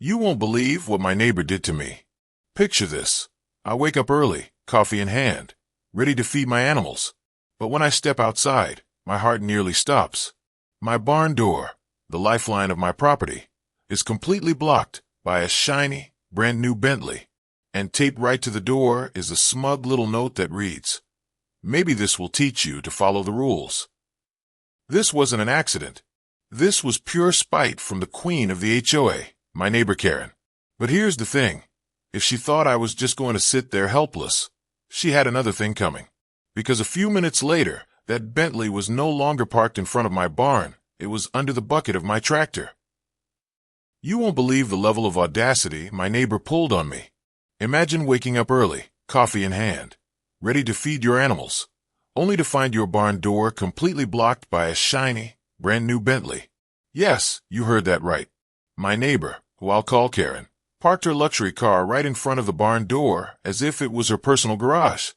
You won't believe what my neighbor did to me. Picture this. I wake up early, coffee in hand, ready to feed my animals. But when I step outside, my heart nearly stops. My barn door, the lifeline of my property, is completely blocked by a shiny, brand new Bentley. And taped right to the door is a smug little note that reads, "Maybe this will teach you to follow the rules." This wasn't an accident. This was pure spite from the queen of the HOA, my neighbor Karen. But here's the thing. If she thought I was just going to sit there helpless, she had another thing coming. Because a few minutes later, that Bentley was no longer parked in front of my barn. It was under the bucket of my tractor. You won't believe the level of audacity my neighbor pulled on me. Imagine waking up early, coffee in hand, ready to feed your animals, only to find your barn door completely blocked by a shiny, brand new Bentley. Yes, you heard that right. My neighbor, who I'll call Karen, parked her luxury car right in front of the barn door as if it was her personal garage.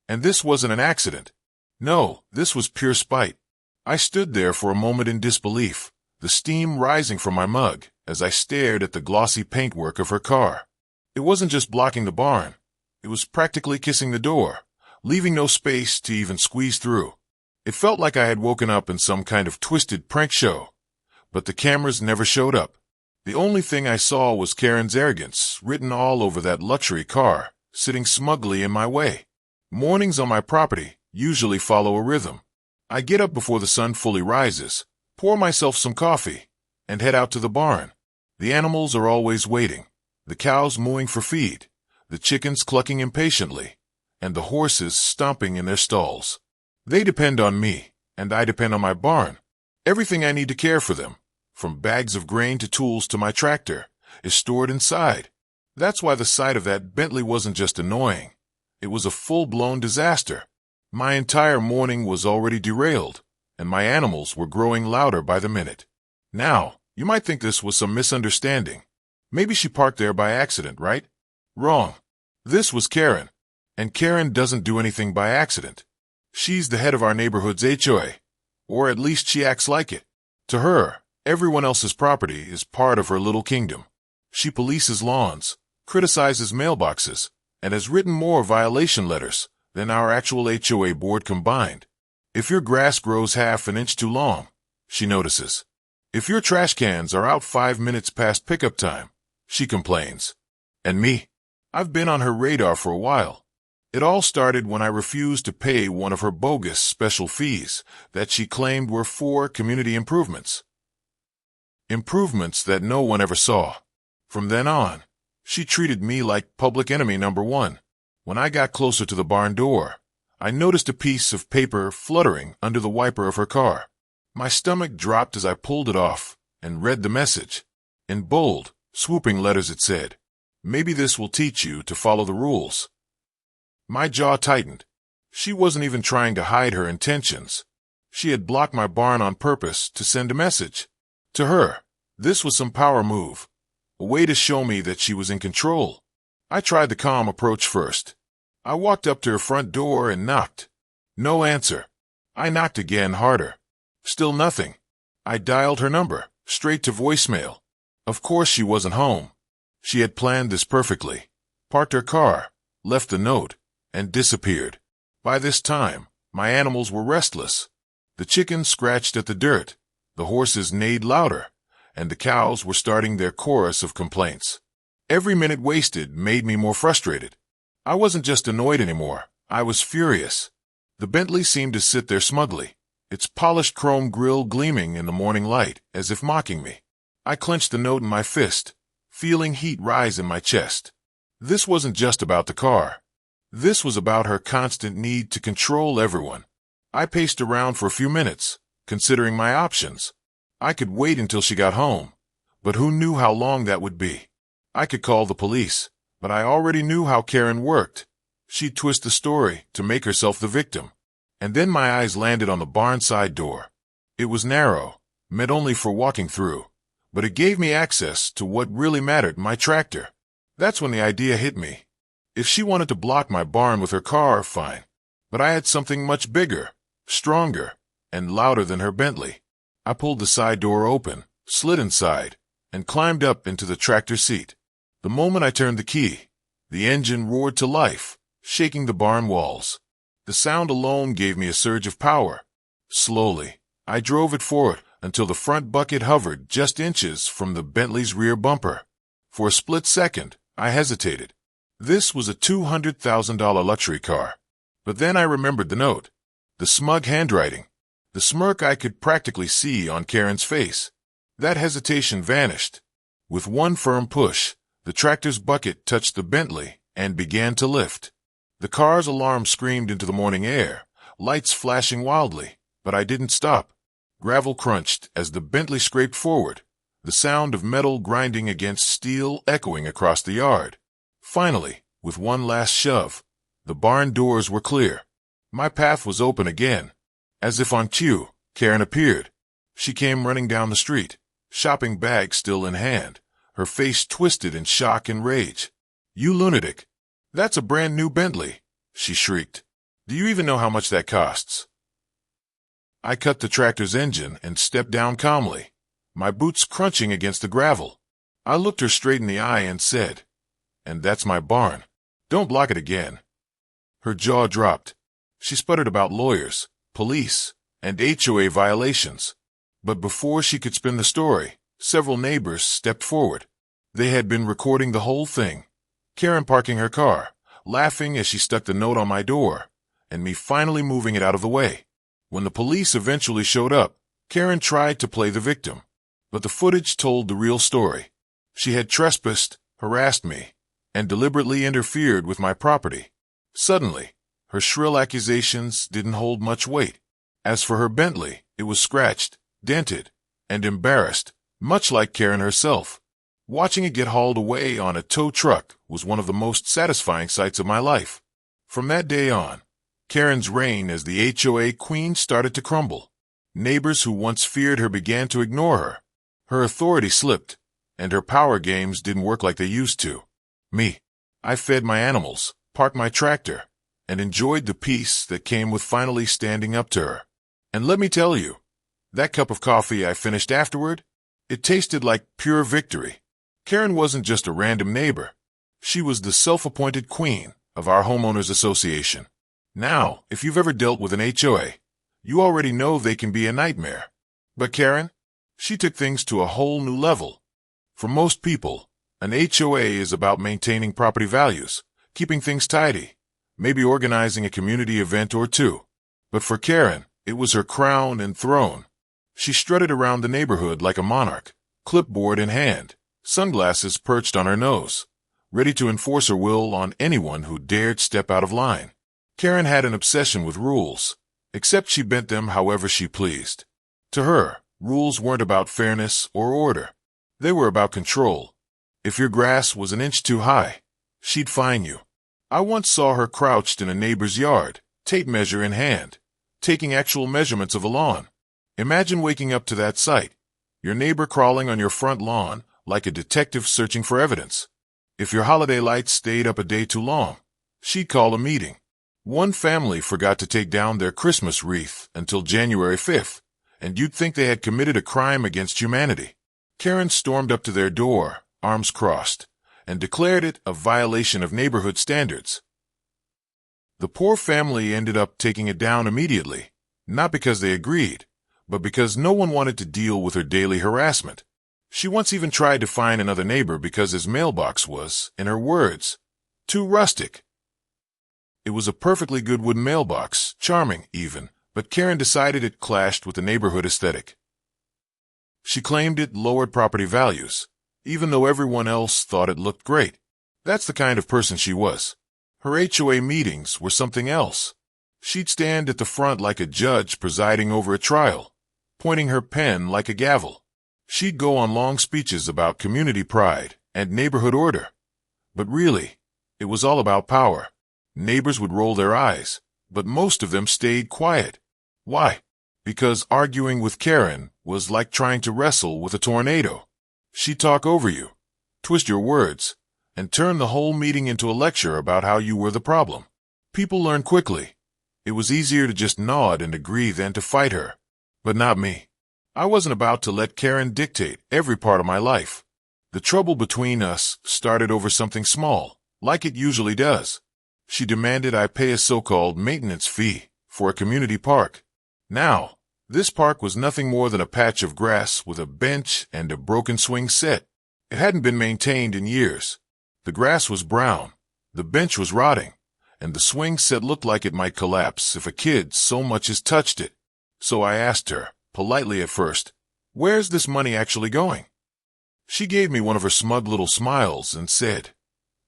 And this wasn't an accident. No, this was pure spite. I stood there for a moment in disbelief, the steam rising from my mug as I stared at the glossy paintwork of her car. It wasn't just blocking the barn. It was practically kissing the door, leaving no space to even squeeze through. It felt like I had woken up in some kind of twisted prank show. But the cameras never showed up. The only thing I saw was Karen's arrogance written all over that luxury car, sitting smugly in my way. Mornings on my property usually follow a rhythm. I get up before the sun fully rises, pour myself some coffee, and head out to the barn. The animals are always waiting, the cows mooing for feed, the chickens clucking impatiently, and the horses stomping in their stalls. They depend on me, and I depend on my barn. Everything I need to care for them, from bags of grain to tools to my tractor, is stored inside. That's why the sight of that Bentley wasn't just annoying. It was a full-blown disaster. My entire morning was already derailed, and my animals were growing louder by the minute. Now, you might think this was some misunderstanding. Maybe she parked there by accident, right? Wrong. This was Karen, and Karen doesn't do anything by accident. She's the head of our neighborhood's HOA, or at least she acts like it. To her, everyone else's property is part of her little kingdom. She polices lawns, criticizes mailboxes, and has written more violation letters than our actual HOA board combined. If your grass grows half an inch too long, she notices. If your trash cans are out 5 minutes past pickup time, she complains. And me? I've been on her radar for a while. It all started when I refused to pay one of her bogus special fees that she claimed were for community improvements. Improvements that no one ever saw. From then on, she treated me like public enemy number one. When I got closer to the barn door, I noticed a piece of paper fluttering under the wiper of her car. My stomach dropped as I pulled it off and read the message. In bold, swooping letters it said, "Maybe this will teach you to follow the rules." My jaw tightened. She wasn't even trying to hide her intentions. She had blocked my barn on purpose to send a message. To her, this was some power move, a way to show me that she was in control. I tried the calm approach first. I walked up to her front door and knocked. No answer. I knocked again, harder. Still nothing. I dialed her number, straight to voicemail. Of course she wasn't home. She had planned this perfectly. Parked her car, left a note, and disappeared. By this time, my animals were restless. The chickens scratched at the dirt, the horses neighed louder, and the cows were starting their chorus of complaints. Every minute wasted made me more frustrated. I wasn't just annoyed anymore, I was furious. The Bentley seemed to sit there smugly, its polished chrome grille gleaming in the morning light, as if mocking me. I clenched the note in my fist, feeling heat rise in my chest. This wasn't just about the car. This was about her constant need to control everyone. I paced around for a few minutes, considering my options. I could wait until she got home, but who knew how long that would be? I could call the police, but I already knew how Karen worked. She'd twist the story to make herself the victim. And then my eyes landed on the barn side door. It was narrow, meant only for walking through, but it gave me access to what really mattered, my tractor. That's when the idea hit me. If she wanted to block my barn with her car, fine. But I had something much bigger, stronger, and louder than her Bentley. I pulled the side door open, slid inside, and climbed up into the tractor seat. The moment I turned the key, the engine roared to life, shaking the barn walls. The sound alone gave me a surge of power. Slowly, I drove it forward until the front bucket hovered just inches from the Bentley's rear bumper. For a split second, I hesitated. This was a $200,000 luxury car. But then I remembered the note, the smug handwriting, the smirk I could practically see on Karen's face. That hesitation vanished. With one firm push, the tractor's bucket touched the Bentley and began to lift. The car's alarm screamed into the morning air, lights flashing wildly, but I didn't stop. Gravel crunched as the Bentley scraped forward, the sound of metal grinding against steel echoing across the yard. Finally, with one last shove, the barn doors were clear. My path was open again. As if on cue, Karen appeared. She came running down the street, shopping bag still in hand, her face twisted in shock and rage. "You lunatic! That's a brand new Bentley!" she shrieked. "Do you even know how much that costs?" I cut the tractor's engine and stepped down calmly, my boots crunching against the gravel. I looked her straight in the eye and said, "And that's my barn. Don't block it again." Her jaw dropped. She sputtered about lawyers, police, and HOA violations. But before she could spin the story, several neighbors stepped forward. They had been recording the whole thing. Karen parking her car, laughing as she stuck the note on my door, and me finally moving it out of the way. When the police eventually showed up, Karen tried to play the victim. But the footage told the real story. She had trespassed, harassed me, and deliberately interfered with my property. Suddenly, her shrill accusations didn't hold much weight. As for her Bentley, it was scratched, dented, and embarrassed, much like Karen herself. Watching it get hauled away on a tow truck was one of the most satisfying sights of my life. From that day on, Karen's reign as the HOA queen started to crumble. Neighbors who once feared her began to ignore her. Her authority slipped, and her power games didn't work like they used to. I fed my animals, parked my tractor, and enjoyed the peace that came with finally standing up to her. And let me tell you, that cup of coffee I finished afterward, it tasted like pure victory. Karen wasn't just a random neighbor. She was the self-appointed queen of our homeowners association. Now, if you've ever dealt with an HOA, you already know they can be a nightmare. But Karen, she took things to a whole new level. For most people, an HOA is about maintaining property values, keeping things tidy, maybe organizing a community event or two. But for Karen, it was her crown and throne. She strutted around the neighborhood like a monarch, clipboard in hand, sunglasses perched on her nose, ready to enforce her will on anyone who dared step out of line. Karen had an obsession with rules, except she bent them however she pleased. To her, rules weren't about fairness or order. They were about control. If your grass was an inch too high, she'd fine you. I once saw her crouched in a neighbor's yard, tape measure in hand, taking actual measurements of a lawn. Imagine waking up to that sight, your neighbor crawling on your front lawn like a detective searching for evidence. If your holiday lights stayed up a day too long, she'd call a meeting. One family forgot to take down their Christmas wreath until January 5th, and you'd think they had committed a crime against humanity. Karen stormed up to their door, arms crossed, and declared it a violation of neighborhood standards. The poor family ended up taking it down immediately, not because they agreed, but because no one wanted to deal with her daily harassment. She once even tried to find another neighbor because his mailbox was, in her words, too rustic. It was a perfectly good wooden mailbox, charming even, but Karen decided it clashed with the neighborhood aesthetic. She claimed it lowered property values, even though everyone else thought it looked great. That's the kind of person she was. Her HOA meetings were something else. She'd stand at the front like a judge presiding over a trial, pointing her pen like a gavel. She'd go on long speeches about community pride and neighborhood order. But really, it was all about power. Neighbors would roll their eyes, but most of them stayed quiet. Why? Because arguing with Karen was like trying to wrestle with a tornado. She'd talk over you, twist your words, and turn the whole meeting into a lecture about how you were the problem. People learn quickly. It was easier to just nod and agree than to fight her. But not me. I wasn't about to let Karen dictate every part of my life. The trouble between us started over something small, like it usually does. She demanded I pay a so-called maintenance fee for a community park. Now, this park was nothing more than a patch of grass with a bench and a broken swing set. It hadn't been maintained in years. The grass was brown, the bench was rotting, and the swing set looked like it might collapse if a kid so much as touched it. So I asked her, politely at first, "Where's this money actually going?" She gave me one of her smug little smiles and said,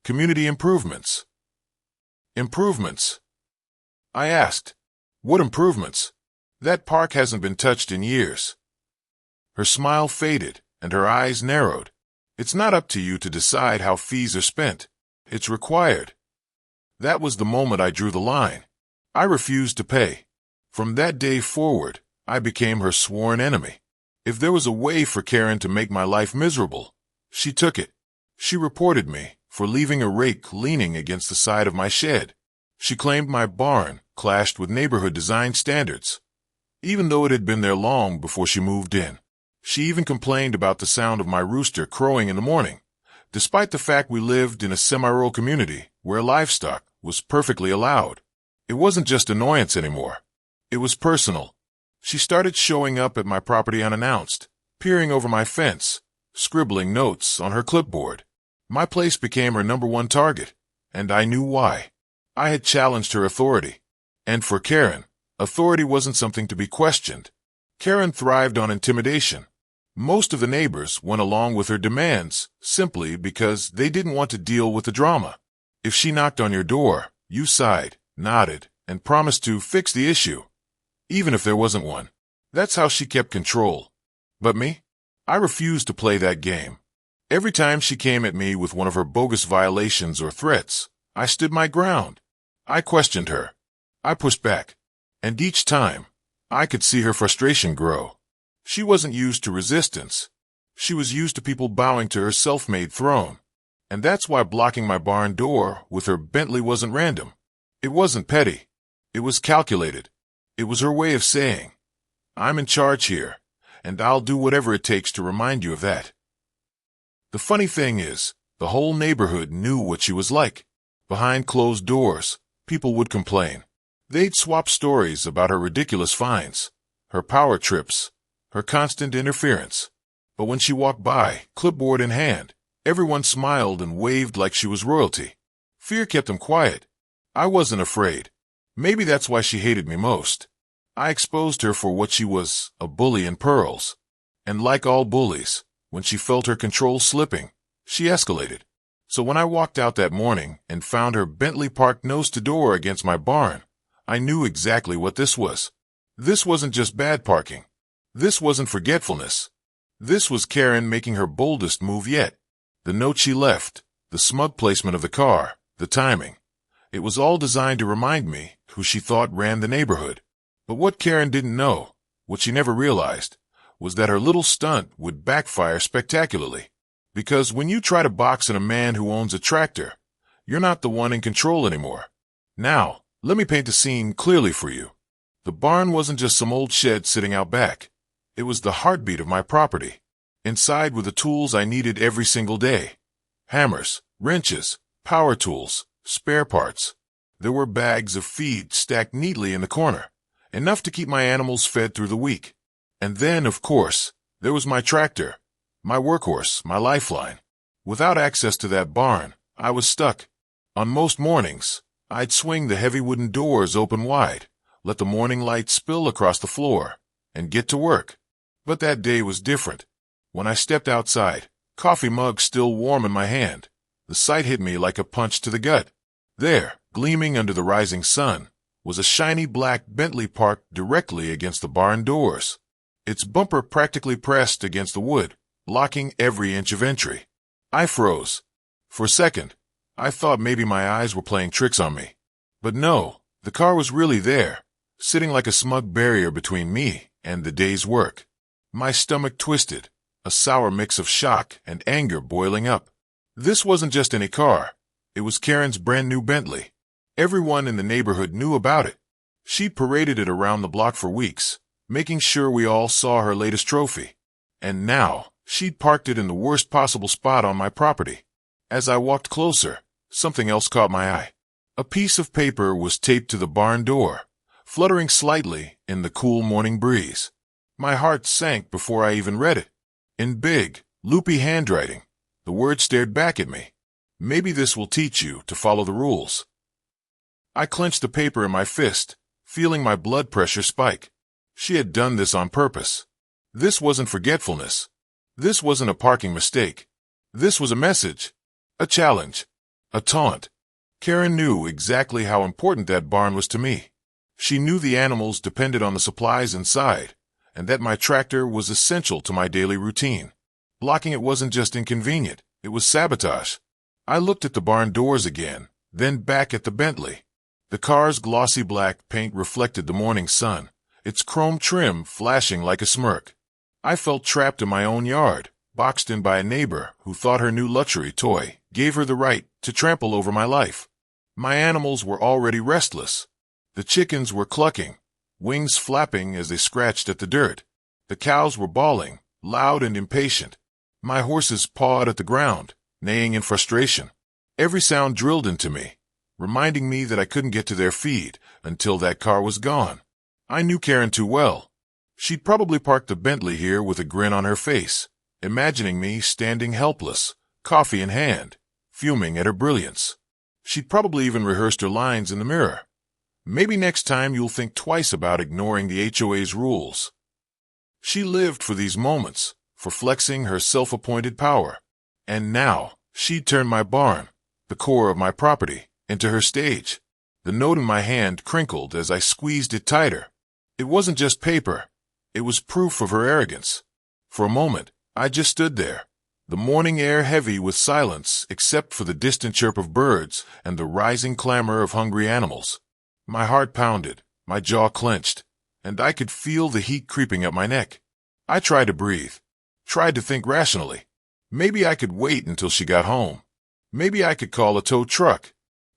"Community improvements." Improvements? I asked, "What improvements? That park hasn't been touched in years." Her smile faded and her eyes narrowed. "It's not up to you to decide how fees are spent. It's required." That was the moment I drew the line. I refused to pay. From that day forward, I became her sworn enemy. If there was a way for Karen to make my life miserable, she took it. She reported me for leaving a rake leaning against the side of my shed. She claimed my barn clashed with neighborhood design standards, even though it had been there long before she moved in. She even complained about the sound of my rooster crowing in the morning, despite the fact we lived in a semi-rural community where livestock was perfectly allowed. It wasn't just annoyance anymore. It was personal. She started showing up at my property unannounced, peering over my fence, scribbling notes on her clipboard. My place became her #1 target, and I knew why. I had challenged her authority. And for Karen, authority wasn't something to be questioned. Karen thrived on intimidation. Most of the neighbors went along with her demands simply because they didn't want to deal with the drama. If she knocked on your door, you sighed, nodded, and promised to fix the issue, even if there wasn't one. That's how she kept control. But me? I refused to play that game. Every time she came at me with one of her bogus violations or threats, I stood my ground. I questioned her. I pushed back. And each time, I could see her frustration grow. She wasn't used to resistance. She was used to people bowing to her self-made throne. And that's why blocking my barn door with her Bentley wasn't random. It wasn't petty. It was calculated. It was her way of saying, "I'm in charge here, and I'll do whatever it takes to remind you of that." The funny thing is, the whole neighborhood knew what she was like. Behind closed doors, people would complain. They'd swap stories about her ridiculous fines, her power trips, her constant interference. But when she walked by, clipboard in hand, everyone smiled and waved like she was royalty. Fear kept them quiet. I wasn't afraid. Maybe that's why she hated me most. I exposed her for what she was, a bully in pearls. And like all bullies, when she felt her control slipping, she escalated. So when I walked out that morning and found her Bentley parked nose to door against my barn, I knew exactly what this was. This wasn't just bad parking. This wasn't forgetfulness. This was Karen making her boldest move yet. The note she left, the smug placement of the car, the timing. It was all designed to remind me who she thought ran the neighborhood. But what Karen didn't know, what she never realized, was that her little stunt would backfire spectacularly. Because when you try to box in a man who owns a tractor, you're not the one in control anymore. Now, let me paint the scene clearly for you. The barn wasn't just some old shed sitting out back. It was the heartbeat of my property. Inside were the tools I needed every single day. Hammers, wrenches, power tools, spare parts. There were bags of feed stacked neatly in the corner, enough to keep my animals fed through the week. And then, of course, there was my tractor, my workhorse, my lifeline. Without access to that barn, I was stuck. On most mornings, I'd swing the heavy wooden doors open wide, let the morning light spill across the floor, and get to work. But that day was different. When I stepped outside, coffee mug still warm in my hand, the sight hit me like a punch to the gut. There, gleaming under the rising sun, was a shiny black Bentley parked directly against the barn doors. Its bumper practically pressed against the wood, blocking every inch of entry. I froze. For a second, I thought maybe my eyes were playing tricks on me. But no, the car was really there, sitting like a smug barrier between me and the day's work. My stomach twisted, a sour mix of shock and anger boiling up. This wasn't just any car. It was Karen's brand new Bentley. Everyone in the neighborhood knew about it. She'd paraded it around the block for weeks, making sure we all saw her latest trophy. And now, she'd parked it in the worst possible spot on my property. As I walked closer, something else caught my eye. A piece of paper was taped to the barn door, fluttering slightly in the cool morning breeze. My heart sank before I even read it. In big, loopy handwriting, the words stared back at me. Maybe this will teach you to follow the rules. I clenched the paper in my fist, feeling my blood pressure spike. She had done this on purpose. This wasn't forgetfulness. This wasn't a parking mistake. This was a message, a challenge, a taunt. Karen knew exactly how important that barn was to me. She knew the animals depended on the supplies inside, and that my tractor was essential to my daily routine. Blocking it wasn't just inconvenient, it was sabotage. I looked at the barn doors again, then back at the Bentley. The car's glossy black paint reflected the morning sun, its chrome trim flashing like a smirk. I felt trapped in my own yard, boxed in by a neighbor who thought her new luxury toy gave her the right to trample over my life. My animals were already restless. The chickens were clucking, wings flapping as they scratched at the dirt. The cows were bawling, loud and impatient. My horses pawed at the ground, neighing in frustration. Every sound drilled into me, reminding me that I couldn't get to their feed until that car was gone. I knew Karen too well. She'd probably parked the Bentley here with a grin on her face, imagining me standing helpless, coffee in hand, fuming at her brilliance. She'd probably even rehearsed her lines in the mirror. Maybe next time you'll think twice about ignoring the HOA's rules. She lived for these moments, for flexing her self-appointed power. And now, she'd turned my barn, the core of my property, into her stage. The note in my hand crinkled as I squeezed it tighter. It wasn't just paper. It was proof of her arrogance. For a moment, I just stood there, the morning air heavy with silence except for the distant chirp of birds and the rising clamor of hungry animals. My heart pounded, my jaw clenched, and I could feel the heat creeping up my neck. I tried to breathe, tried to think rationally. Maybe I could wait until she got home. Maybe I could call a tow truck.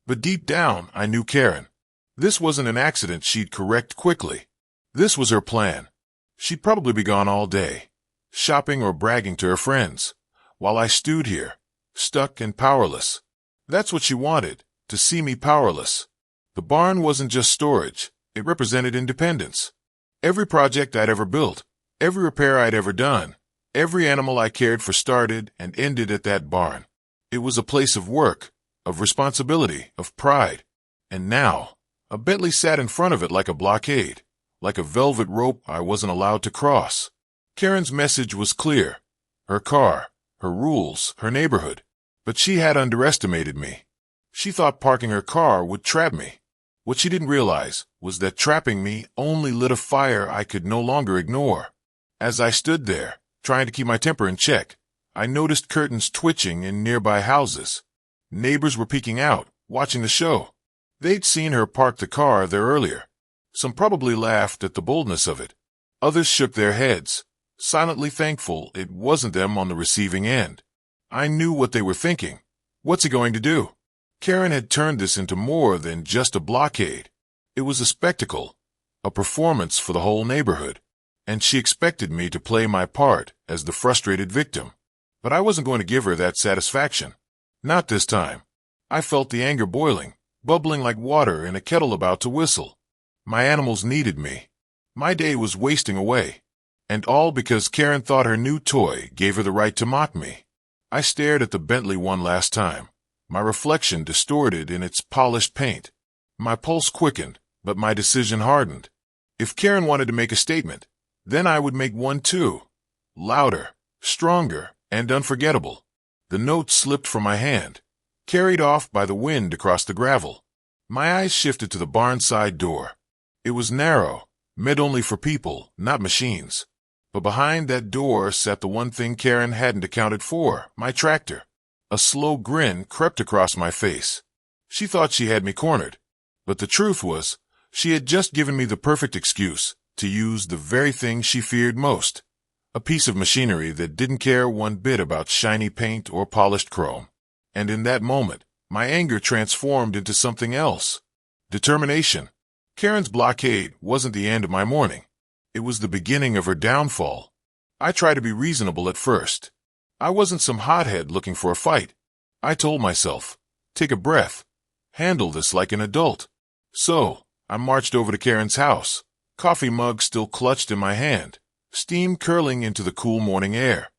But deep down, I knew Karen. This wasn't an accident she'd correct quickly. This was her plan. She'd probably be gone all day, shopping or bragging to her friends, while I stewed here, stuck and powerless. That's what she wanted, to see me powerless. The barn wasn't just storage, it represented independence. Every project I'd ever built, every repair I'd ever done, every animal I cared for started and ended at that barn. It was a place of work, of responsibility, of pride. And now, a Bentley sat in front of it like a blockade, like a velvet rope I wasn't allowed to cross. Karen's message was clear. Her car, her rules, her neighborhood. But she had underestimated me. She thought parking her car would trap me. What she didn't realize was that trapping me only lit a fire I could no longer ignore. As I stood there, trying to keep my temper in check, I noticed curtains twitching in nearby houses. Neighbors were peeking out, watching the show. They'd seen her park the car there earlier. Some probably laughed at the boldness of it. Others shook their heads, silently thankful it wasn't them on the receiving end. I knew what they were thinking. What's he going to do? Karen had turned this into more than just a blockade. It was a spectacle, a performance for the whole neighborhood. And she expected me to play my part as the frustrated victim. But I wasn't going to give her that satisfaction. Not this time. I felt the anger boiling, bubbling like water in a kettle about to whistle. My animals needed me. My day was wasting away. And all because Karen thought her new toy gave her the right to mock me. I stared at the Bentley one last time, my reflection distorted in its polished paint. My pulse quickened, but my decision hardened. If Karen wanted to make a statement, then I would make one too. Louder, stronger, and unforgettable. The note slipped from my hand, carried off by the wind across the gravel. My eyes shifted to the barn side door. It was narrow, meant only for people, not machines. But behind that door sat the one thing Karen hadn't accounted for, my tractor. A slow grin crept across my face. She thought she had me cornered. But the truth was, she had just given me the perfect excuse to use the very thing she feared most. A piece of machinery that didn't care one bit about shiny paint or polished chrome. And in that moment, my anger transformed into something else. Determination. Karen's blockade wasn't the end of my morning. It was the beginning of her downfall. I tried to be reasonable at first. I wasn't some hothead looking for a fight. I told myself, take a breath. Handle this like an adult. So, I marched over to Karen's house, coffee mug still clutched in my hand, steam curling into the cool morning air.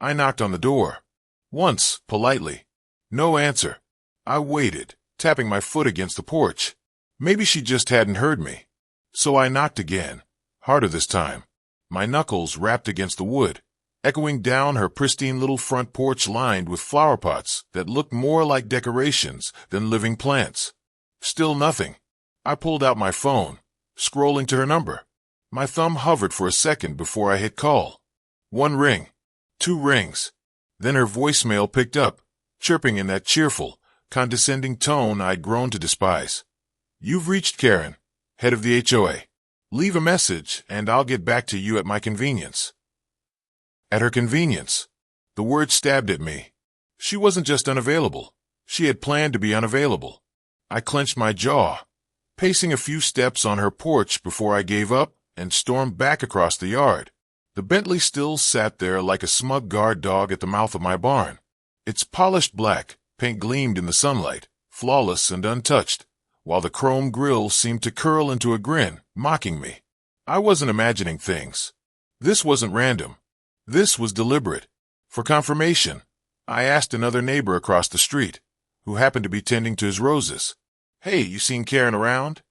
I knocked on the door. Once, politely. No answer. I waited, tapping my foot against the porch. Maybe she just hadn't heard me. So I knocked again, harder this time. My knuckles rapped against the wood, echoing down her pristine little front porch lined with flower pots that looked more like decorations than living plants. Still nothing. I pulled out my phone, scrolling to her number. My thumb hovered for a second before I hit call. 1 ring. 2 rings. Then her voicemail picked up, chirping in that cheerful, condescending tone I'd grown to despise. You've reached Karen, head of the HOA. Leave a message, and I'll get back to you at my convenience. At her convenience. The word stabbed at me. She wasn't just unavailable. She had planned to be unavailable. I clenched my jaw, pacing a few steps on her porch before I gave up and stormed back across the yard. The Bentley still sat there like a smug guard dog at the mouth of my barn. Its polished black paint gleamed in the sunlight, flawless and untouched, while the chrome grille seemed to curl into a grin, mocking me. I wasn't imagining things. This wasn't random. This was deliberate. For confirmation, I asked another neighbor across the street, who happened to be tending to his roses. Hey, you seen Karen around?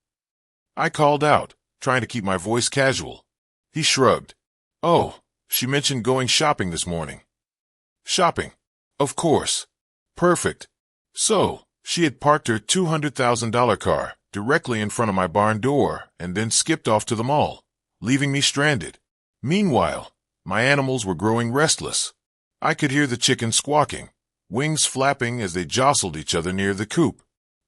I called out, trying to keep my voice casual. He shrugged. Oh, she mentioned going shopping this morning. Shopping? Of course. Perfect. So, she had parked her $200,000 car directly in front of my barn door and then skipped off to the mall, leaving me stranded. Meanwhile, my animals were growing restless. I could hear the chickens squawking, wings flapping as they jostled each other near the coop.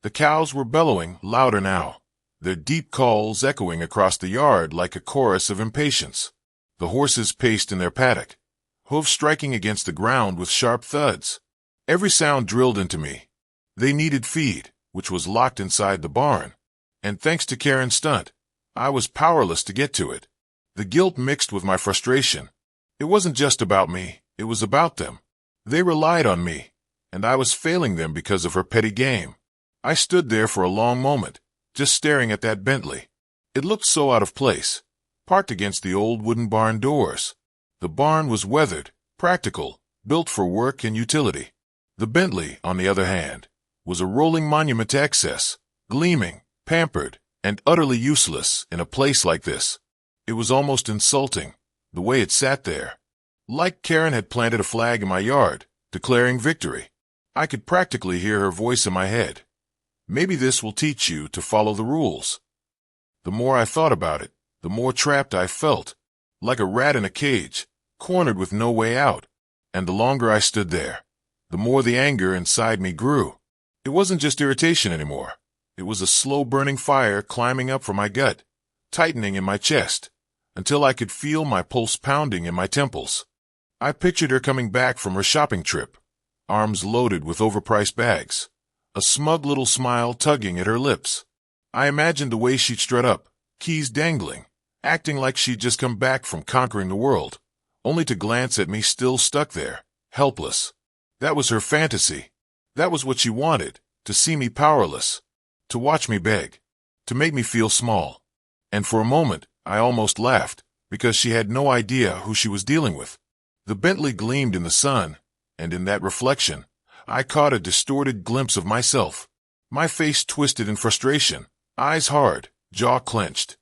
The cows were bellowing louder now, their deep calls echoing across the yard like a chorus of impatience. The horses paced in their paddock, hooves striking against the ground with sharp thuds. Every sound drilled into me. They needed feed, which was locked inside the barn, and thanks to Karen's stunt, I was powerless to get to it. The guilt mixed with my frustration. It wasn't just about me, it was about them. They relied on me, and I was failing them because of her petty game. I stood there for a long moment, just staring at that Bentley. It looked so out of place, parked against the old wooden barn doors. The barn was weathered, practical, built for work and utility. The Bentley, on the other hand, was a rolling monument to excess, gleaming, pampered, and utterly useless in a place like this. It was almost insulting, the way it sat there. Like Karen had planted a flag in my yard, declaring victory. I could practically hear her voice in my head. Maybe this will teach you to follow the rules. The more I thought about it, the more trapped I felt, like a rat in a cage, cornered with no way out. And the longer I stood there, the more the anger inside me grew. It wasn't just irritation anymore. It was a slow-burning fire climbing up from my gut, tightening in my chest, until I could feel my pulse pounding in my temples. I pictured her coming back from her shopping trip, arms loaded with overpriced bags, a smug little smile tugging at her lips. I imagined the way she'd strut up, keys dangling, acting like she'd just come back from conquering the world, only to glance at me still stuck there, helpless. That was her fantasy. That was what she wanted, to see me powerless, to watch me beg, to make me feel small. And for a moment, I almost laughed, because she had no idea who she was dealing with. The Bentley gleamed in the sun, and in that reflection, I caught a distorted glimpse of myself. My face twisted in frustration, eyes hard, jaw clenched.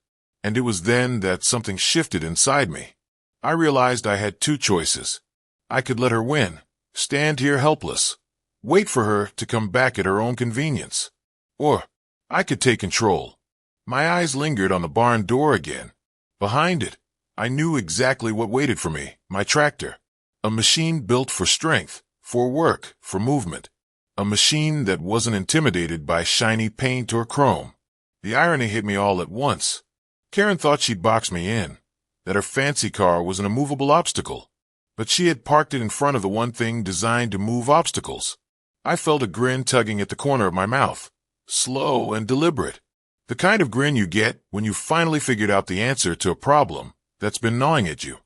And it was then that something shifted inside me. I realized I had 2 choices. I could let her win, stand here helpless, wait for her to come back at her own convenience. Or I could take control. My eyes lingered on the barn door again. Behind it, I knew exactly what waited for me, my tractor. A machine built for strength, for work, for movement. A machine that wasn't intimidated by shiny paint or chrome. The irony hit me all at once. Karen thought she'd box me in, that her fancy car was an immovable obstacle. But she had parked it in front of the one thing designed to move obstacles. I felt a grin tugging at the corner of my mouth, slow and deliberate. The kind of grin you get when you finally figured out the answer to a problem that's been gnawing at you.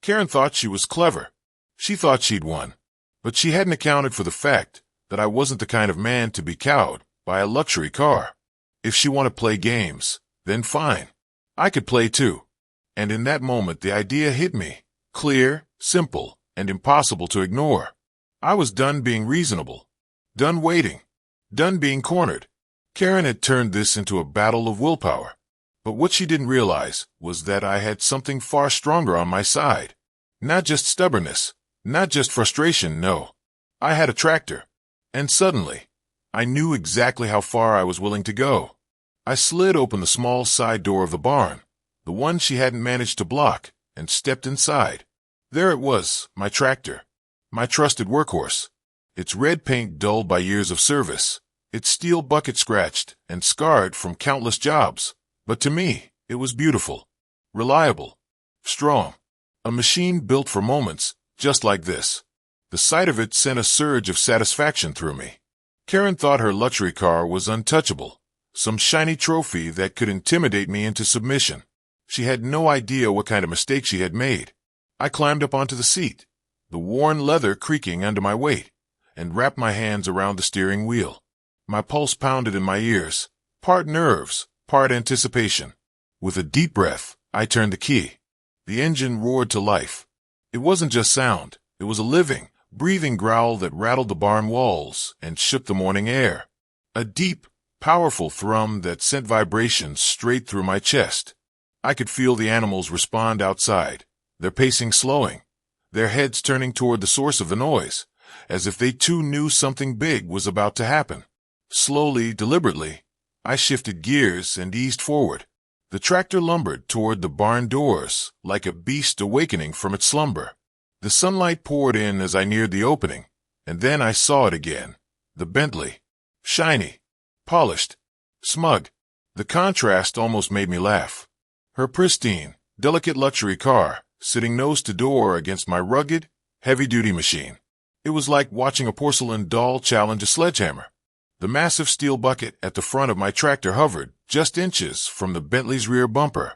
Karen thought she was clever. She thought she'd won. But she hadn't accounted for the fact that I wasn't the kind of man to be cowed by a luxury car. If she wanted to play games, then fine. I could play too. And in that moment the idea hit me. Clear, simple, and impossible to ignore. I was done being reasonable. Done waiting. Done being cornered. Karen had turned this into a battle of willpower. But what she didn't realize was that I had something far stronger on my side. Not just stubbornness. Not just frustration, no. I had a tractor. And suddenly, I knew exactly how far I was willing to go. I slid open the small side door of the barn, the one she hadn't managed to block, and stepped inside. There it was, my tractor. My trusted workhorse. Its red paint dulled by years of service. Its steel bucket scratched and scarred from countless jobs. But to me, it was beautiful. Reliable. Strong. A machine built for moments just like this. The sight of it sent a surge of satisfaction through me. Karen thought her luxury car was untouchable. Some shiny trophy that could intimidate me into submission. She had no idea what kind of mistake she had made. I climbed up onto the seat, the worn leather creaking under my weight, and wrapped my hands around the steering wheel. My pulse pounded in my ears, part nerves, part anticipation. With a deep breath, I turned the key. The engine roared to life. It wasn't just sound. It was a living, breathing growl that rattled the barn walls and shook the morning air. A deep, powerful thrum that sent vibrations straight through my chest. I could feel the animals respond outside, their pacing slowing, their heads turning toward the source of the noise, as if they too knew something big was about to happen. Slowly, deliberately, I shifted gears and eased forward. The tractor lumbered toward the barn doors, like a beast awakening from its slumber. The sunlight poured in as I neared the opening, and then I saw it again. The Bentley. Shiny. Polished. Smug. The contrast almost made me laugh. Her pristine, delicate luxury car, sitting nose to door against my rugged, heavy-duty machine. It was like watching a porcelain doll challenge a sledgehammer. The massive steel bucket at the front of my tractor hovered just inches from the Bentley's rear bumper.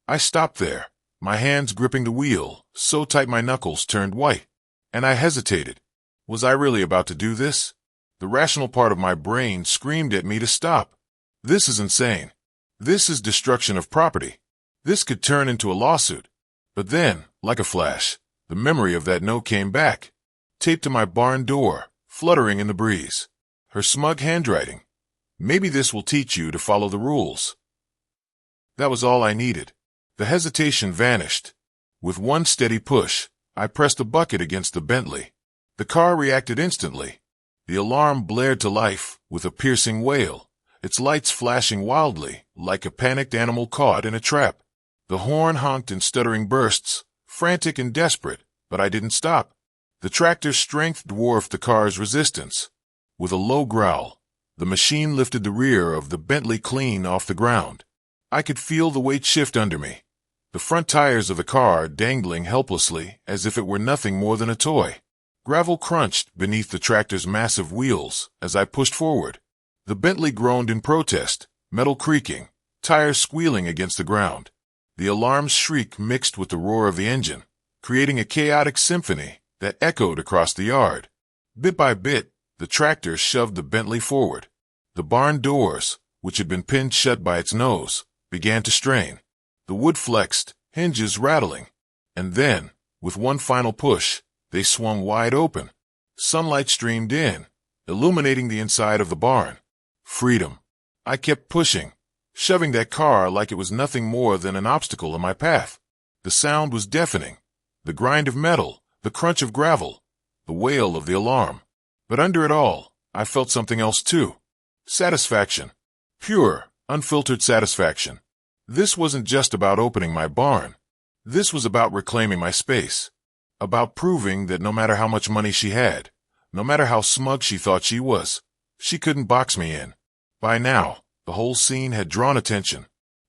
I stopped there, my hands gripping the wheel, so tight my knuckles turned white. And I hesitated. Was I really about to do this? The rational part of my brain screamed at me to stop. This is insane. This is destruction of property. This could turn into a lawsuit. But then, like a flash, the memory of that note came back, taped to my barn door, fluttering in the breeze. Her smug handwriting. Maybe this will teach you to follow the rules. That was all I needed. The hesitation vanished. With one steady push, I pressed the bucket against the Bentley. The car reacted instantly. The alarm blared to life with a piercing wail, its lights flashing wildly like a panicked animal caught in a trap. The horn honked in stuttering bursts, frantic and desperate, but I didn't stop. The tractor's strength dwarfed the car's resistance. With a low growl, the machine lifted the rear of the Bentley clean off the ground. I could feel the weight shift under me, the front tires of the car dangling helplessly as if it were nothing more than a toy. Gravel crunched beneath the tractor's massive wheels as I pushed forward. The Bentley groaned in protest, metal creaking, tires squealing against the ground. The alarm's shriek mixed with the roar of the engine, creating a chaotic symphony that echoed across the yard. Bit by bit, the tractor shoved the Bentley forward. The barn doors, which had been pinned shut by its nose, began to strain. The wood flexed, hinges rattling. And then, with one final push, they swung wide open. Sunlight streamed in, illuminating the inside of the barn. Freedom. I kept pushing, shoving that car like it was nothing more than an obstacle in my path. The sound was deafening. The grind of metal, the crunch of gravel, the wail of the alarm. But under it all, I felt something else too. Satisfaction. Pure, unfiltered satisfaction. This wasn't just about opening my barn. This was about reclaiming my space. About proving that no matter how much money she had, no matter how smug she thought she was, she couldn't box me in. By now, the whole scene had drawn attention.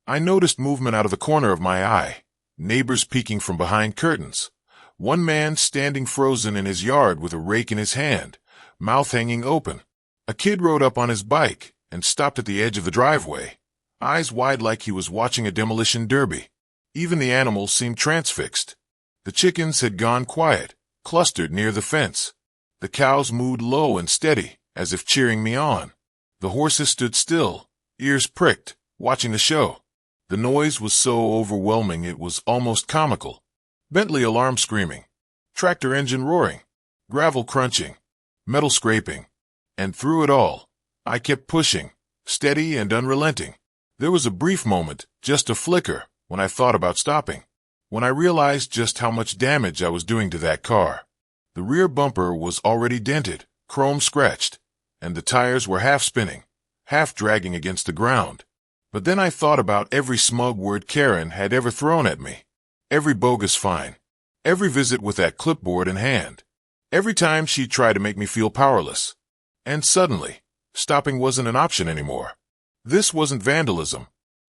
I noticed movement out of the corner of my eye, neighbors peeking from behind curtains. One man standing frozen in his yard with a rake in his hand, mouth hanging open. A kid rode up on his bike and stopped at the edge of the driveway, eyes wide like he was watching a demolition derby. Even the animals seemed transfixed. The chickens had gone quiet, clustered near the fence. The cows mooed low and steady, as if cheering me on. The horses stood still, ears pricked, watching the show. The noise was so overwhelming it was almost comical. Bentley alarm screaming, tractor engine roaring, gravel crunching, metal scraping. And through it all, I kept pushing, steady and unrelenting. There was a brief moment, just a flicker, when I thought about stopping. When I realized just how much damage I was doing to that car. The rear bumper was already dented, chrome scratched, and the tires were half spinning, half dragging against the ground. But then I thought about every smug word Karen had ever thrown at me. Every bogus fine. Every visit with that clipboard in hand. Every time she tried to make me feel powerless. And suddenly, stopping wasn't an option anymore. This wasn't vandalism.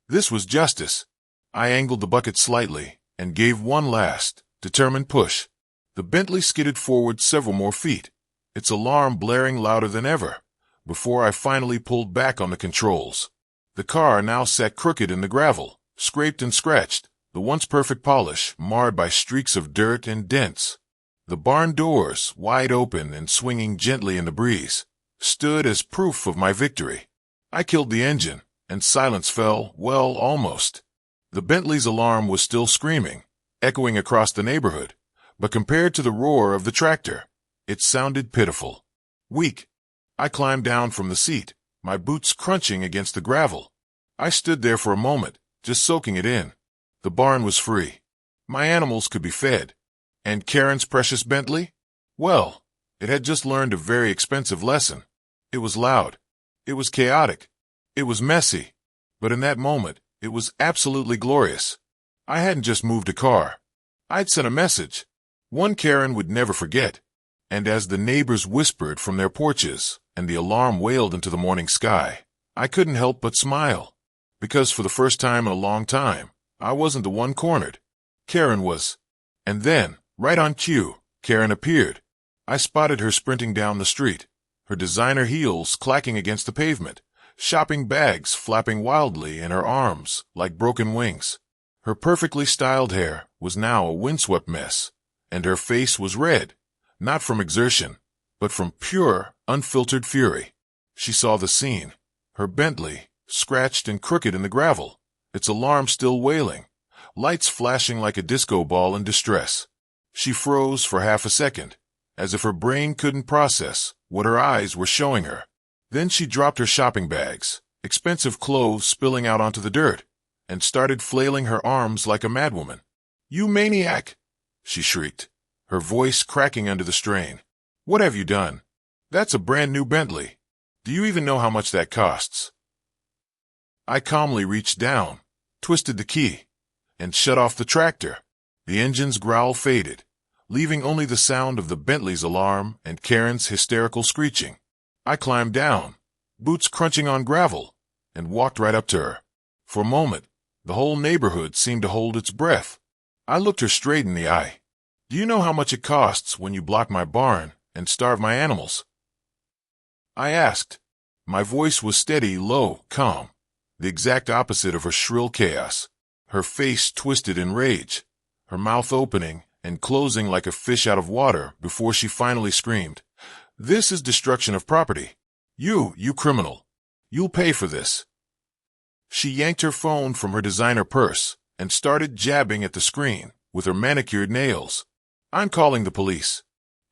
This was justice. I angled the bucket slightly and gave one last, determined push. The Bentley skidded forward several more feet, its alarm blaring louder than ever, before I finally pulled back on the controls. The car now sat crooked in the gravel, scraped and scratched, the once perfect polish marred by streaks of dirt and dents. The barn doors, wide open and swinging gently in the breeze, stood as proof of my victory. I killed the engine, and silence fell, well, almost. The Bentley's alarm was still screaming, echoing across the neighborhood, but compared to the roar of the tractor, it sounded pitiful. Weak. I climbed down from the seat, my boots crunching against the gravel. I stood there for a moment, just soaking it in. The barn was free. My animals could be fed. And Karen's precious Bentley? Well, it had just learned a very expensive lesson. It was loud. It was chaotic. It was messy. But in that moment, it was absolutely glorious. I hadn't just moved a car. I'd sent a message. One Karen would never forget. And as the neighbors whispered from their porches, and the alarm wailed into the morning sky, I couldn't help but smile. Because for the first time in a long time, I wasn't the one cornered. Karen was. And then, right on cue, Karen appeared. I spotted her sprinting down the street, her designer heels clacking against the pavement, shopping bags flapping wildly in her arms like broken wings. Her perfectly styled hair was now a windswept mess, and her face was red, not from exertion, but from pure, unfiltered fury. She saw the scene, her Bentley, scratched and crooked in the gravel, its alarm still wailing, lights flashing like a disco ball in distress. She froze for half a second, as if her brain couldn't process what her eyes were showing her. Then she dropped her shopping bags, expensive clothes spilling out onto the dirt, and started flailing her arms like a madwoman. "You maniac!" she shrieked, her voice cracking under the strain. "What have you done? That's a brand new Bentley. Do you even know how much that costs?" I calmly reached down, twisted the key, and shut off the tractor. The engine's growl faded, leaving only the sound of the Bentley's alarm and Karen's hysterical screeching. I climbed down, boots crunching on gravel, and walked right up to her. For a moment, the whole neighborhood seemed to hold its breath. I looked her straight in the eye. "Do you know how much it costs when you block my barn and starve my animals?" I asked. My voice was steady, low, calm, the exact opposite of her shrill chaos. Her face twisted in rage, her mouth opening and closing like a fish out of water before she finally screamed, "This is destruction of property. You criminal. You'll pay for this." She yanked her phone from her designer purse and started jabbing at the screen with her manicured nails. "I'm calling the police.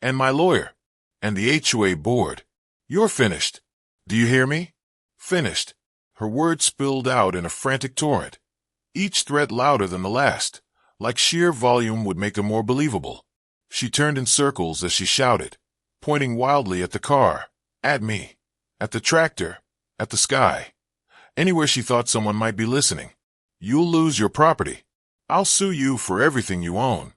And my lawyer. And the HOA board. You're finished. Do you hear me? Finished." Her words spilled out in a frantic torrent, each threat louder than the last, like sheer volume would make them more believable. She turned in circles as she shouted, pointing wildly at the car, at me, at the tractor, at the sky, anywhere she thought someone might be listening. "You'll lose your property. I'll sue you for everything you own.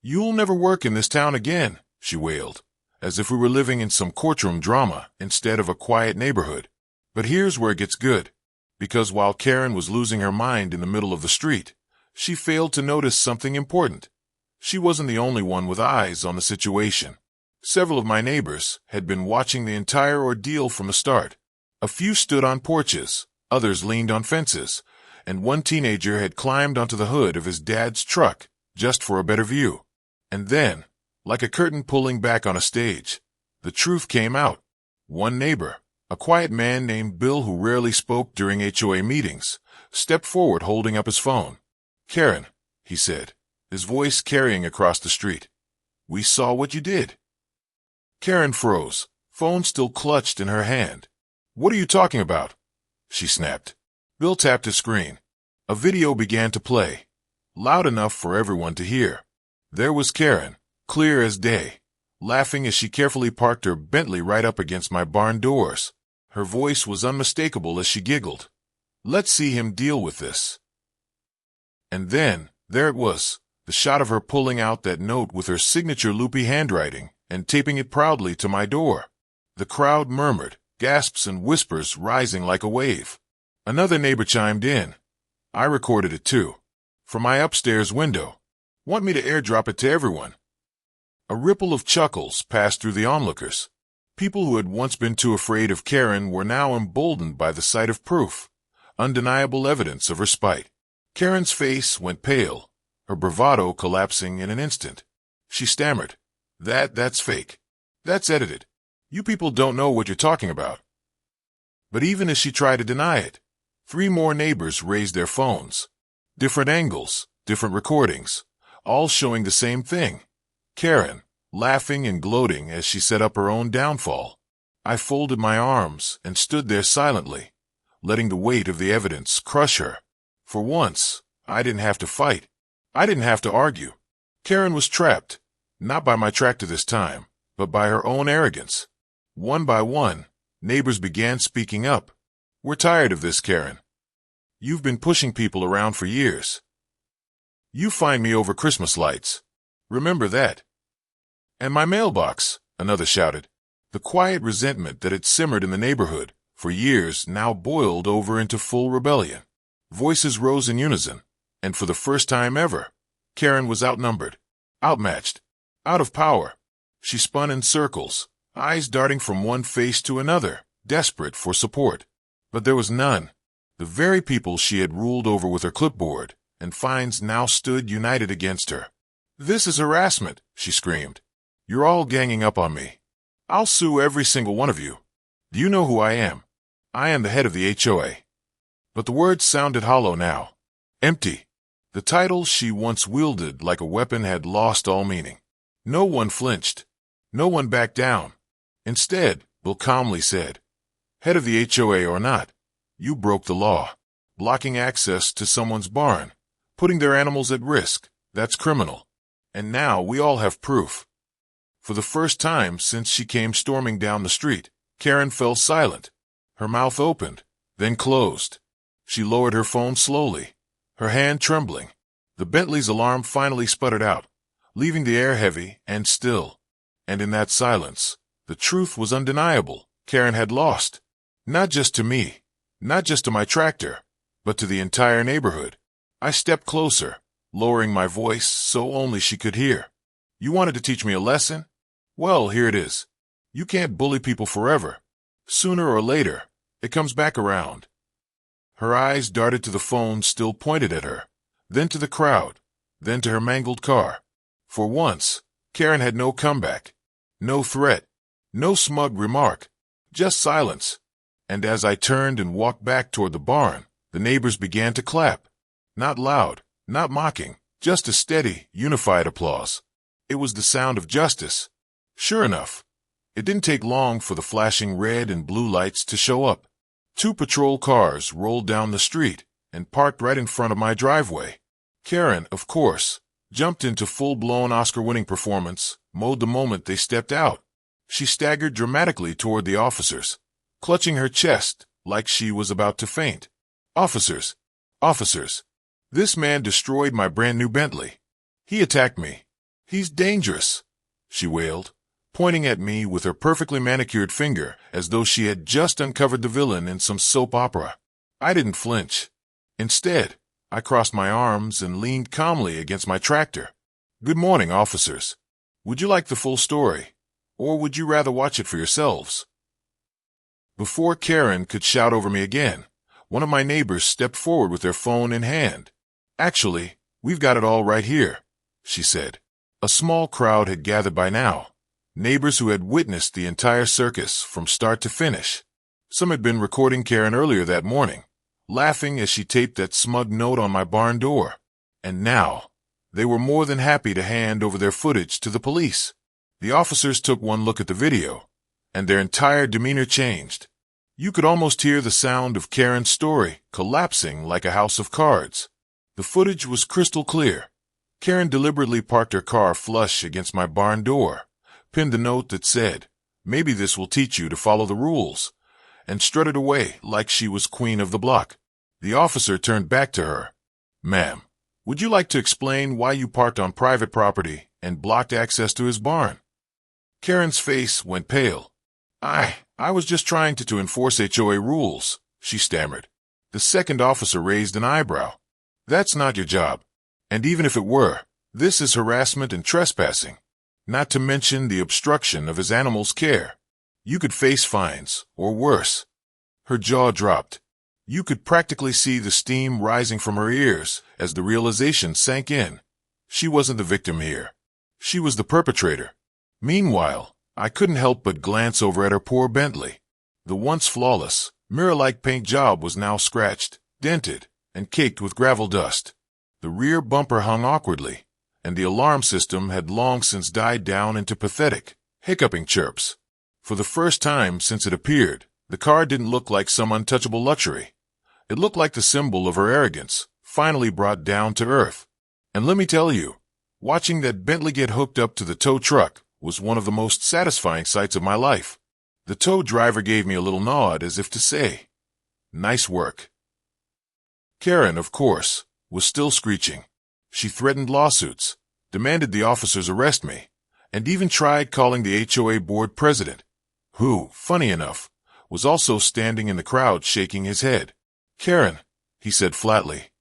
You'll never work in this town again," she wailed, as if we were living in some courtroom drama instead of a quiet neighborhood. But here's where it gets good, because while Karen was losing her mind in the middle of the street, she failed to notice something important. She wasn't the only one with eyes on the situation. Several of my neighbors had been watching the entire ordeal from the start. A few stood on porches, others leaned on fences, and one teenager had climbed onto the hood of his dad's truck just for a better view. And then, like a curtain pulling back on a stage, the truth came out. One neighbor, a quiet man named Bill who rarely spoke during HOA meetings, stepped forward holding up his phone. "Karen," he said, his voice carrying across the street. "We saw what you did." Karen froze, phone still clutched in her hand. "What are you talking about?" she snapped. Bill tapped his screen. A video began to play, loud enough for everyone to hear. There was Karen, clear as day, laughing as she carefully parked her Bentley right up against my barn doors. Her voice was unmistakable as she giggled. "Let's see him deal with this." And then, there it was, the shot of her pulling out that note with her signature loopy handwriting and taping it proudly to my door. The crowd murmured, gasps and whispers rising like a wave. Another neighbor chimed in. I recorded it too. From my upstairs window. "Want me to airdrop it to everyone?" A ripple of chuckles passed through the onlookers. People who had once been too afraid of Karen were now emboldened by the sight of proof, undeniable evidence of her spite. Karen's face went pale, her bravado collapsing in an instant. She stammered, That's fake. That's edited. You people don't know what you're talking about." But even as she tried to deny it, 3 more neighbors raised their phones. Different angles, different recordings, all showing the same thing. Karen, laughing and gloating as she set up her own downfall. I folded my arms and stood there silently, letting the weight of the evidence crush her. For once, I didn't have to fight. I didn't have to argue. Karen was trapped, not by my tractor this time, but by her own arrogance. One by one, neighbors began speaking up. "We're tired of this, Karen. You've been pushing people around for years. You find me over Christmas lights. Remember that." "And my mailbox," another shouted. The quiet resentment that had simmered in the neighborhood for years now boiled over into full rebellion. Voices rose in unison, and for the first time ever, Karen was outnumbered, outmatched, out of power. She spun in circles, eyes darting from one face to another, desperate for support. But there was none. The very people she had ruled over with her clipboard and fines now stood united against her. "This is harassment," she screamed. "You're all ganging up on me. I'll sue every single one of you. Do you know who I am? I am the head of the HOA." But the words sounded hollow now, empty. The title she once wielded like a weapon had lost all meaning. No one flinched. No one backed down. Instead, Bill calmly said, "Head of the HOA or not, you broke the law. Blocking access to someone's barn, putting their animals at risk, that's criminal. And now we all have proof." For the first time since she came storming down the street, Karen fell silent. Her mouth opened, then closed. She lowered her phone slowly, her hand trembling. The Bentley's alarm finally sputtered out, leaving the air heavy and still. And in that silence, the truth was undeniable. Karen had lost. Not just to me, not just to my tractor, but to the entire neighborhood. I stepped closer, lowering my voice so only she could hear. "You wanted to teach me a lesson? Well, here it is. You can't bully people forever. Sooner or later, it comes back around." Her eyes darted to the phone still pointed at her, then to the crowd, then to her mangled car. For once, Karen had no comeback, no threat, no smug remark, just silence. And as I turned and walked back toward the barn, the neighbors began to clap. Not loud, not mocking, just a steady, unified applause. It was the sound of justice. Sure enough, it didn't take long for the flashing red and blue lights to show up. 2 patrol cars rolled down the street and parked right in front of my driveway. Karen, of course, jumped into full-blown Oscar-winning performance mode the moment they stepped out. She staggered dramatically toward the officers, clutching her chest like she was about to faint. "Officers! Officers! This man destroyed my brand-new Bentley. He attacked me. He's dangerous," she wailed, pointing at me with her perfectly manicured finger as though she had just uncovered the villain in some soap opera. I didn't flinch. Instead, I crossed my arms and leaned calmly against my tractor. "Good morning, officers. Would you like the full story, or would you rather watch it for yourselves?" Before Karen could shout over me again, one of my neighbors stepped forward with their phone in hand. "Actually, we've got it all right here," she said. A small crowd had gathered by now, neighbors who had witnessed the entire circus from start to finish. Some had been recording Karen earlier that morning, laughing as she taped that smug note on my barn door. And now, they were more than happy to hand over their footage to the police. The officers took one look at the video, and their entire demeanor changed. You could almost hear the sound of Karen's story collapsing like a house of cards. The footage was crystal clear. Karen deliberately parked her car flush against my barn door, pinned the note that said, "Maybe this will teach you to follow the rules," and strutted away like she was queen of the block. The officer turned back to her. "Ma'am, would you like to explain why you parked on private property and blocked access to his barn?" Karen's face went pale. I was just trying to enforce HOA rules," she stammered. The second officer raised an eyebrow. "That's not your job. And even if it were, this is harassment and trespassing, not to mention the obstruction of his animal's care. You could face fines, or worse." Her jaw dropped. You could practically see the steam rising from her ears as the realization sank in. She wasn't the victim here. She was the perpetrator. Meanwhile, I couldn't help but glance over at her poor Bentley. The once flawless, mirror-like paint job was now scratched, dented, and caked with gravel dust. The rear bumper hung awkwardly, and the alarm system had long since died down into pathetic, hiccuping chirps. For the first time since it appeared, the car didn't look like some untouchable luxury. It looked like the symbol of her arrogance, finally brought down to earth. And let me tell you, watching that Bentley get hooked up to the tow truck was one of the most satisfying sights of my life. The tow driver gave me a little nod as if to say, "Nice work." Karen, of course, was still screeching. She threatened lawsuits, demanded the officers arrest me, and even tried calling the HOA board president, who, funny enough, was also standing in the crowd shaking his head. "Karen," he said flatly,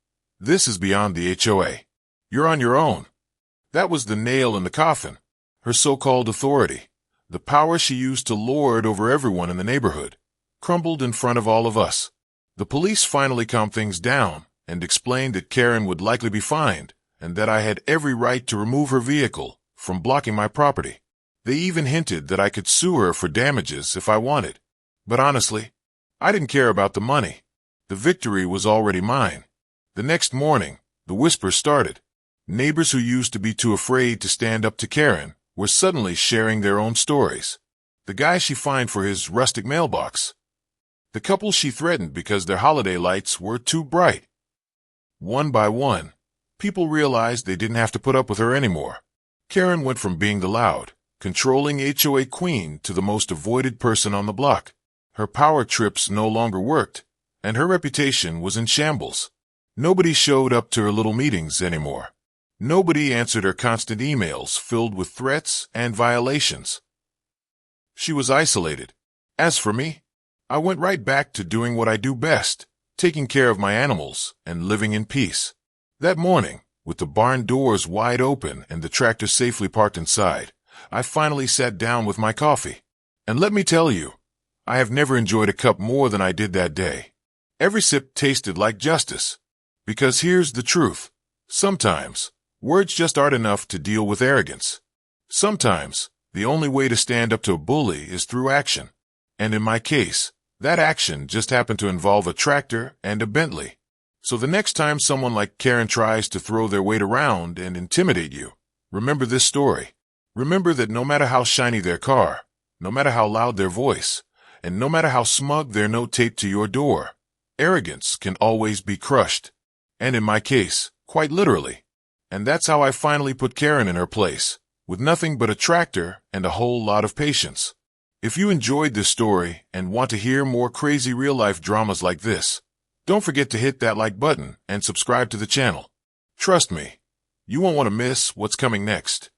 "this is beyond the HOA. You're on your own." That was the nail in the coffin. Her so-called authority, the power she used to lord over everyone in the neighborhood, crumbled in front of all of us. The police finally calmed things down and explained that Karen would likely be fined and that I had every right to remove her vehicle from blocking my property. They even hinted that I could sue her for damages if I wanted. But honestly, I didn't care about the money. The victory was already mine. The next morning, the whispers started. Neighbors who used to be too afraid to stand up to Karen were suddenly sharing their own stories. The guy she fined for his rustic mailbox. The couple she threatened because their holiday lights were too bright. One by one, people realized they didn't have to put up with her anymore. Karen went from being the loud, controlling HOA queen to the most avoided person on the block. Her power trips no longer worked, and her reputation was in shambles. Nobody showed up to her little meetings anymore. Nobody answered her constant emails filled with threats and violations. She was isolated. As for me, I went right back to doing what I do best, taking care of my animals and living in peace. That morning, with the barn doors wide open and the tractor safely parked inside, I finally sat down with my coffee. And let me tell you, I have never enjoyed a cup more than I did that day. Every sip tasted like justice. Because here's the truth. Sometimes, words just aren't enough to deal with arrogance. Sometimes, the only way to stand up to a bully is through action. And in my case, that action just happened to involve a tractor and a Bentley. So the next time someone like Karen tries to throw their weight around and intimidate you, remember this story. Remember that no matter how shiny their car, no matter how loud their voice, and no matter how smug their note taped to your door, arrogance can always be crushed. And in my case, quite literally. And that's how I finally put Karen in her place, with nothing but a tractor and a whole lot of patience. If you enjoyed this story and want to hear more crazy real-life dramas like this, don't forget to hit that like button and subscribe to the channel. Trust me, you won't want to miss what's coming next.